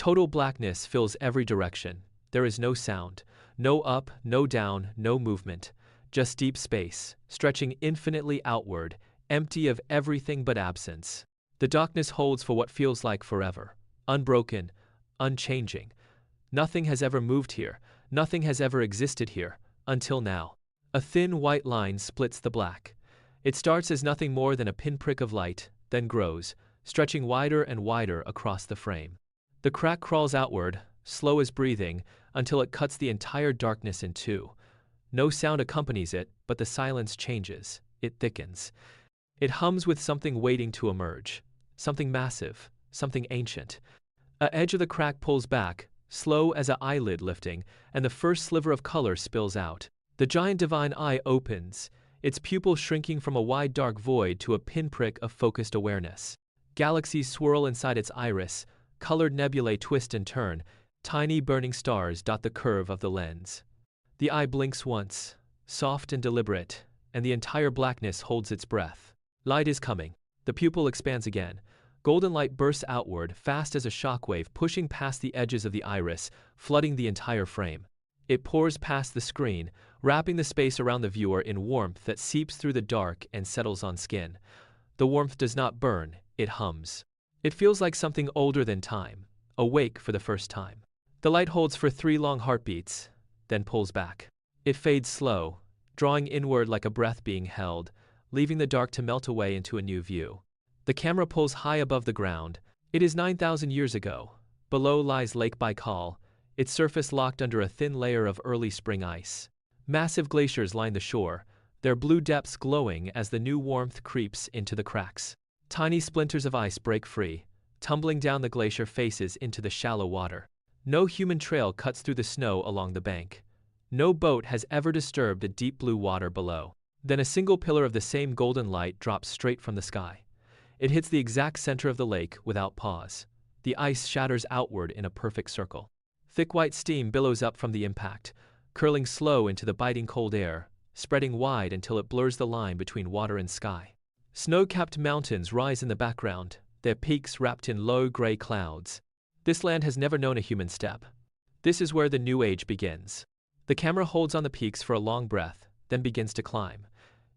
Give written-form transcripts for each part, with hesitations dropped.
Total blackness fills every direction. There is no sound, no up, no down, no movement, just deep space, stretching infinitely outward, empty of everything but absence. The darkness holds for what feels like forever, unbroken, unchanging. Nothing has ever moved here, nothing has ever existed here, until now. A thin white line splits the black. It starts as nothing more than a pinprick of light, then grows, stretching wider and wider across the frame. The crack crawls outward, slow as breathing, until it cuts the entire darkness in two. No sound accompanies it, but the silence changes. It thickens. It hums with something waiting to emerge. Something massive, something ancient. A edge of the crack pulls back, slow as an eyelid lifting, and the first sliver of color spills out. The giant divine eye opens, its pupil shrinking from a wide dark void to a pinprick of focused awareness. Galaxies swirl inside its iris, colored nebulae twist and turn, tiny burning stars dot the curve of the lens. The eye blinks once, soft and deliberate, and the entire blackness holds its breath. Light is coming. The pupil expands again. Golden light bursts outward, fast as a shockwave, pushing past the edges of the iris, flooding the entire frame. It pours past the screen, wrapping the space around the viewer in warmth that seeps through the dark and settles on skin. The warmth does not burn, it hums. It feels like something older than time, awake for the first time. The light holds for 3 long heartbeats, then pulls back. It fades slow, drawing inward like a breath being held, leaving the dark to melt away into a new view. The camera pulls high above the ground. It is 9,000 years ago. Below lies Lake Baikal, its surface locked under a thin layer of early spring ice. Massive glaciers line the shore, their blue depths glowing as the new warmth creeps into the cracks. Tiny splinters of ice break free, tumbling down the glacier faces into the shallow water. No human trail cuts through the snow along the bank. No boat has ever disturbed the deep blue water below. Then a single pillar of the same golden light drops straight from the sky. It hits the exact center of the lake without pause. The ice shatters outward in a perfect circle. Thick white steam billows up from the impact, curling slow into the biting cold air, spreading wide until it blurs the line between water and sky. Snow-capped mountains rise in the background, their peaks wrapped in low gray clouds. This land has never known a human step. This is where the new age begins. The camera holds on the peaks for a long breath, then begins to climb.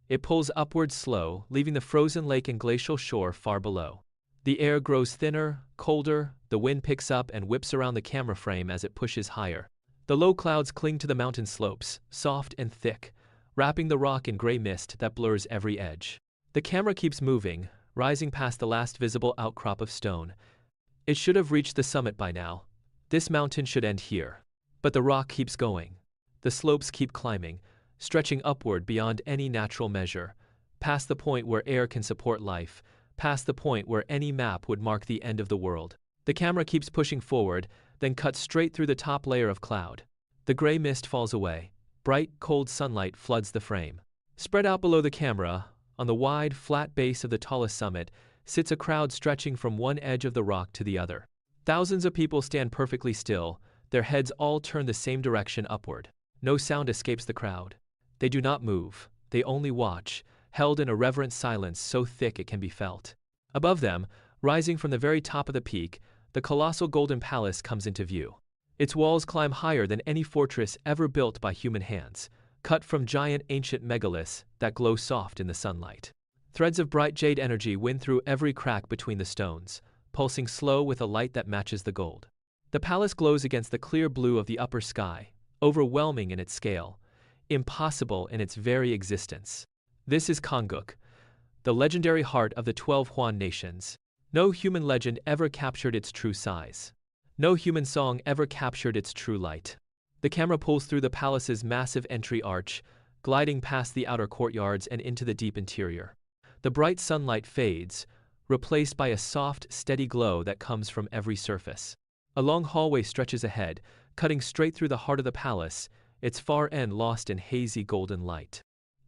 It pulls upward slow, leaving the frozen lake and glacial shore far below. The air grows thinner, colder, the wind picks up and whips around the camera frame as it pushes higher. The low clouds cling to the mountain slopes, soft and thick, wrapping the rock in gray mist that blurs every edge. The camera keeps moving, rising past the last visible outcrop of stone. It should have reached the summit by now. This mountain should end here. But the rock keeps going. The slopes keep climbing, stretching upward beyond any natural measure, past the point where air can support life, past the point where any map would mark the end of the world. The camera keeps pushing forward, then cuts straight through the top layer of cloud. The gray mist falls away. Bright, cold sunlight floods the frame. Spread out below the camera, on the wide, flat base of the tallest summit, sits a crowd stretching from one edge of the rock to the other. Thousands of people stand perfectly still, their heads all turned the same direction upward. No sound escapes the crowd. They do not move, they only watch, held in a reverent silence so thick it can be felt. Above them, rising from the very top of the peak, the colossal golden palace comes into view. Its walls climb higher than any fortress ever built by human hands, cut from giant ancient megaliths that glow soft in the sunlight. Threads of bright jade energy win through every crack between the stones, pulsing slow with a light that matches the gold. The palace glows against the clear blue of the upper sky, overwhelming in its scale, impossible in its very existence. This is Kongguk, the legendary heart of the 12 Hwan nations. No human legend ever captured its true size. No human song ever captured its true light. The camera pulls through the palace's massive entry arch, gliding past the outer courtyards and into the deep interior. The bright sunlight fades, replaced by a soft, steady glow that comes from every surface. A long hallway stretches ahead, cutting straight through the heart of the palace, its far end lost in hazy golden light.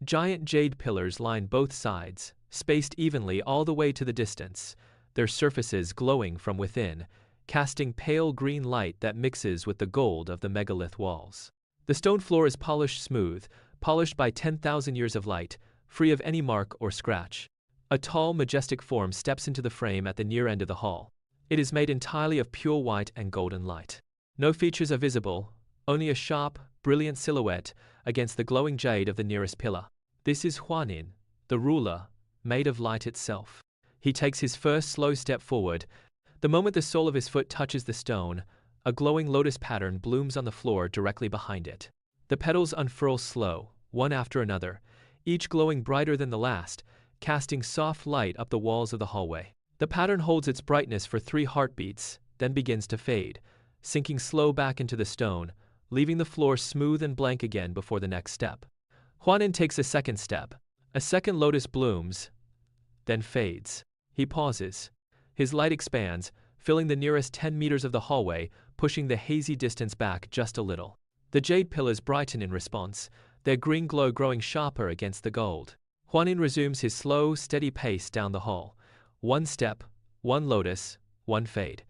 Giant jade pillars line both sides, spaced evenly all the way to the distance, their surfaces glowing from within, casting pale green light that mixes with the gold of the megalith walls. The stone floor is polished smooth, polished by 10,000 years of light, free of any mark or scratch. A tall, majestic form steps into the frame at the near end of the hall. It is made entirely of pure white and golden light. No features are visible, only a sharp, brilliant silhouette against the glowing jade of the nearest pillar. This is Hwanin, the ruler, made of light itself. He takes his first slow step forward. The moment the sole of his foot touches the stone, a glowing lotus pattern blooms on the floor directly behind it. The petals unfurl slow, one after another, each glowing brighter than the last, casting soft light up the walls of the hallway. The pattern holds its brightness for 3 heartbeats, then begins to fade, sinking slow back into the stone, leaving the floor smooth and blank again before the next step. Hwanin takes a second step. A second lotus blooms, then fades. He pauses. His light expands, filling the nearest 10 meters of the hallway, pushing the hazy distance back just a little. The jade pillars brighten in response, their green glow growing sharper against the gold. Hwanin resumes his slow, steady pace down the hall. One step, one lotus, one fade.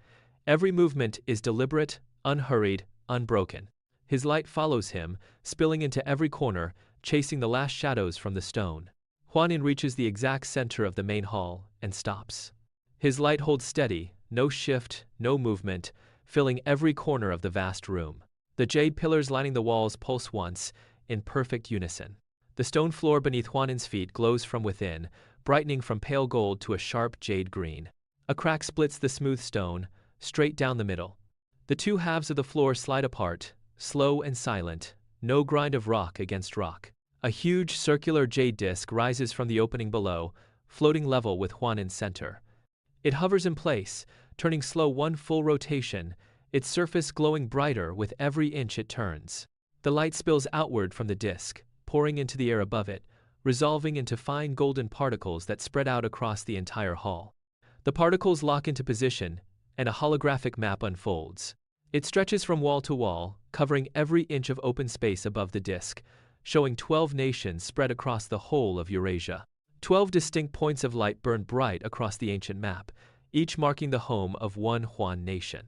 Every movement is deliberate, unhurried, unbroken. His light follows him, spilling into every corner, chasing the last shadows from the stone. Hwanin reaches the exact center of the main hall and stops. His light holds steady, no shift, no movement, filling every corner of the vast room. The jade pillars lining the walls pulse once, in perfect unison. The stone floor beneath Hwanin's feet glows from within, brightening from pale gold to a sharp jade green. A crack splits the smooth stone, straight down the middle. The 2 halves of the floor slide apart, slow and silent, no grind of rock against rock. A huge circular jade disc rises from the opening below, floating level with Hwanin's center. It hovers in place, turning slow one full rotation, its surface glowing brighter with every inch it turns. The light spills outward from the disc, pouring into the air above it, resolving into fine golden particles that spread out across the entire hall. The particles lock into position, and a holographic map unfolds. It stretches from wall to wall, covering every inch of open space above the disc, showing 12 nations spread across the whole of Eurasia. 12 distinct points of light burn bright across the ancient map, each marking the home of one Hwan nation.